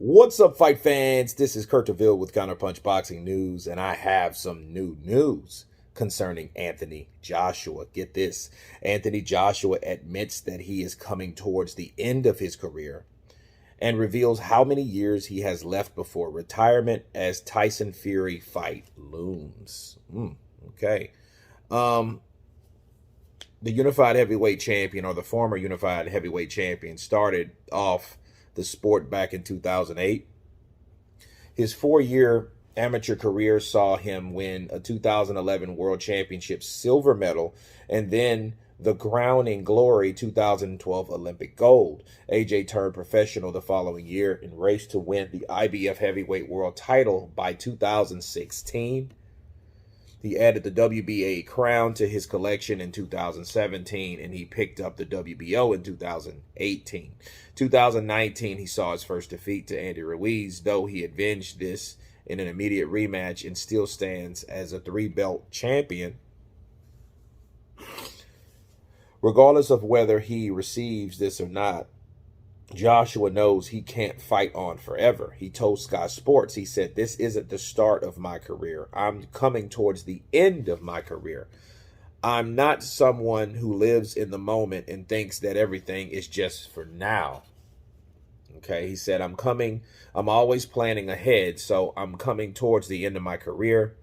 What's up, fight fans? This is Kurt DeVille with Counterpunch Boxing News, and I have some new news concerning Anthony Joshua. Get this. Anthony Joshua admits that he is coming towards the end of his career and reveals how many years he has left before retirement as Tyson Fury fight looms. Okay. The unified heavyweight champion, or the former unified heavyweight champion, started off the sport back in 2008. His 4-year amateur career saw him win a 2011 World Championship silver medal and then the crowning glory 2012 Olympic gold. AJ turned professional the following year and raced to win the IBF heavyweight world title by 2016. He added the WBA crown to his collection in 2017, and he picked up the WBO in 2018. 2019, he saw his first defeat to Andy Ruiz, though he avenged this in an immediate rematch and still stands as a 3-belt champion. Regardless of whether he receives this or not, Joshua knows he can't fight on forever. He told Sky Sports, he said, "This isn't the start of my career. I'm coming towards the end of my career. I'm not someone who lives in the moment and thinks that everything is just for now." Okay, he said, I'm always planning ahead, so I'm coming towards the end of my career.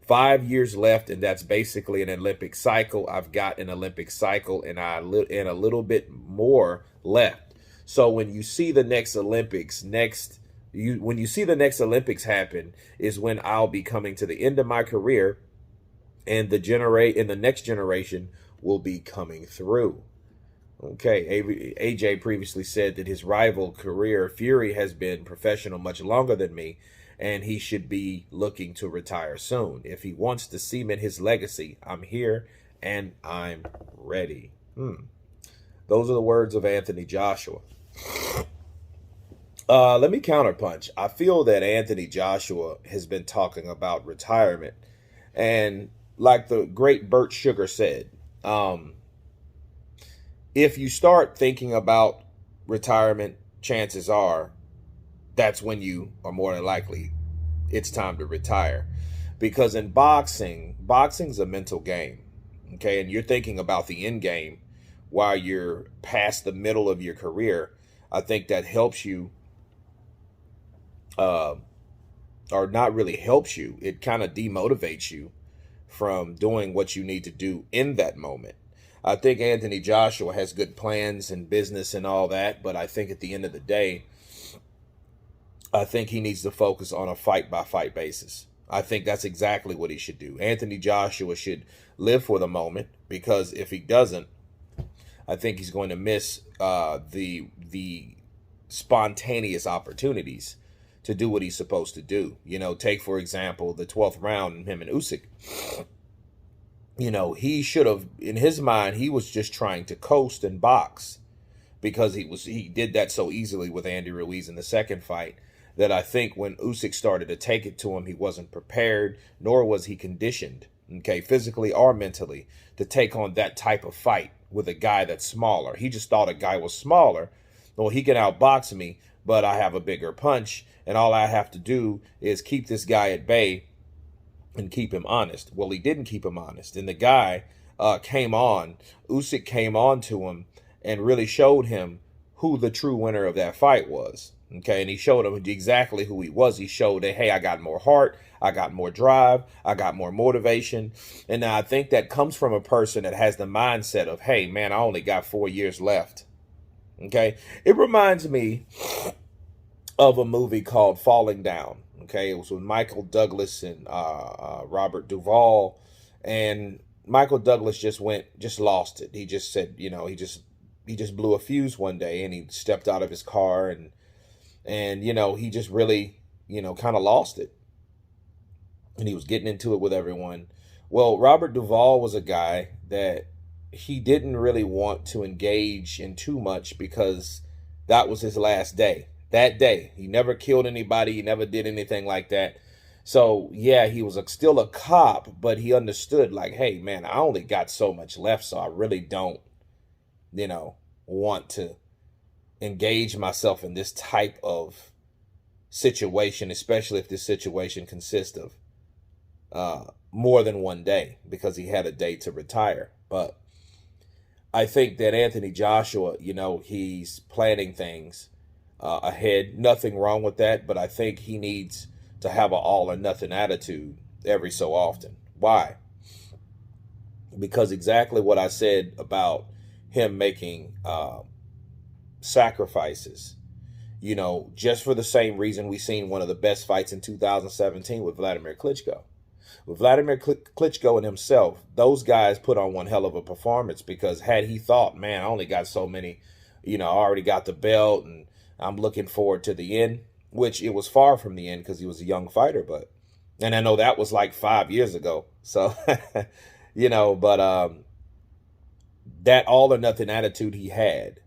5 years left, and that's basically an Olympic cycle. I've got an Olympic cycle and a little bit more left. So when you see the next Olympics, when you see the next Olympics happen is when I'll be coming to the end of my career, and the next generation will be coming through. Okay, AJ previously said that his rival career, Fury, has been professional much longer than me, and he should be looking to retire soon. If he wants to cement his legacy, I'm here and I'm ready. Those are the words of Anthony Joshua. Let me counterpunch. I feel that Anthony Joshua has been talking about retirement. And like the great Burt Sugar said, if you start thinking about retirement, chances are that's when you are more than likely it's time to retire. Because in boxing's a mental game. Okay, and you're thinking about the end game while you're past the middle of your career. I think that helps you, or not really helps you. It kind of demotivates you from doing what you need to do in that moment. I think Anthony Joshua has good plans and business and all that, but I think at the end of the day, I think he needs to focus on a fight-by-fight basis. I think that's exactly what he should do. Anthony Joshua should live for the moment, because if he doesn't, I think he's going to miss the spontaneous opportunities to do what he's supposed to do. You know, take, for example, the 12th round, him and Usyk. You know, he should have, in his mind, he was just trying to coast and box, because he did that so easily with Andy Ruiz in the second fight, that I think when Usyk started to take it to him, he wasn't prepared, nor was he conditioned, okay, physically or mentally, to take on that type of fight with a guy that's smaller. He just thought a guy was smaller. Well, he can outbox me, but I have a bigger punch, and all I have to do is keep this guy at bay and keep him honest. Well, he didn't keep him honest, and the guy Usyk came on to him and really showed him who the true winner of that fight was. Okay, and he showed him exactly who he was. He showed that, hey, I got more heart, I got more drive, I got more motivation. And now I think that comes from a person that has the mindset of, hey, man, I only got 4 years left. Okay, it reminds me of a movie called Falling Down. Okay, it was with Michael Douglas and Robert Duvall. And Michael Douglas just lost it. He just said, you know, he just blew a fuse one day, and he stepped out of his car, and you know, he just really, you know, kind of lost it. And he was getting into it with everyone. Well, Robert Duvall was a guy that he didn't really want to engage in too much, because that was his last day. That day, he never killed anybody. He never did anything like that. So, yeah, he was still a cop, but he understood, like, hey, man, I only got so much left, so I really don't, you know, want to engage myself in this type of situation, especially if this situation consists of more than one day, because he had a day to retire. But I think that Anthony Joshua, he's planning things ahead. Nothing wrong with that, but I think he needs to have an all or nothing attitude every so often. Why? Because exactly what I said about him making sacrifices, just for the same reason we seen one of the best fights in 2017 with Vladimir Klitschko. With Vladimir Klitschko and himself, those guys put on one hell of a performance, because had he thought, man, I only got so many, I already got the belt and I'm looking forward to the end, which it was far from the end because he was a young fighter. And I know that was like 5 years ago. So, but that all or nothing attitude he had,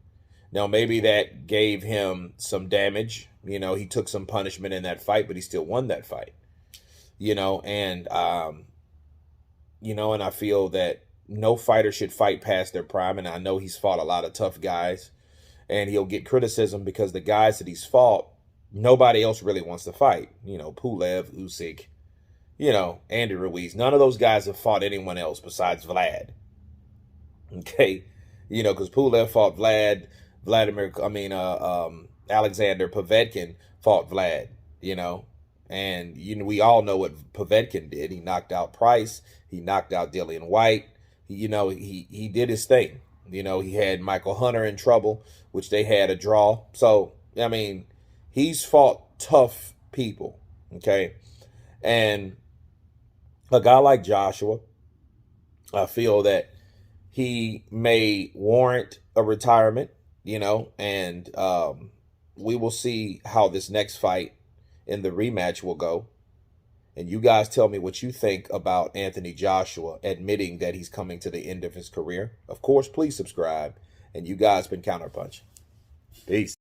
now maybe that gave him some damage. He took some punishment in that fight, but he still won that fight. And I feel that no fighter should fight past their prime. And I know he's fought a lot of tough guys, and he'll get criticism because the guys that he's fought, nobody else really wants to fight. Pulev, Usyk, Andy Ruiz. None of those guys have fought anyone else besides Vlad. Okay. Because Pulev fought Alexander Povetkin fought Vlad, and we all know what Povetkin did. He knocked out Price. He knocked out Dillian White. He did his thing. He had Michael Hunter in trouble, which they had a draw. So, he's fought tough people, okay? And a guy like Joshua, I feel that he may warrant a retirement, and we will see how this next fight in the rematch will go. And you guys tell me what you think about Anthony Joshua admitting that he's coming to the end of his career. Of course, please subscribe. And you guys been Counterpunch. Peace.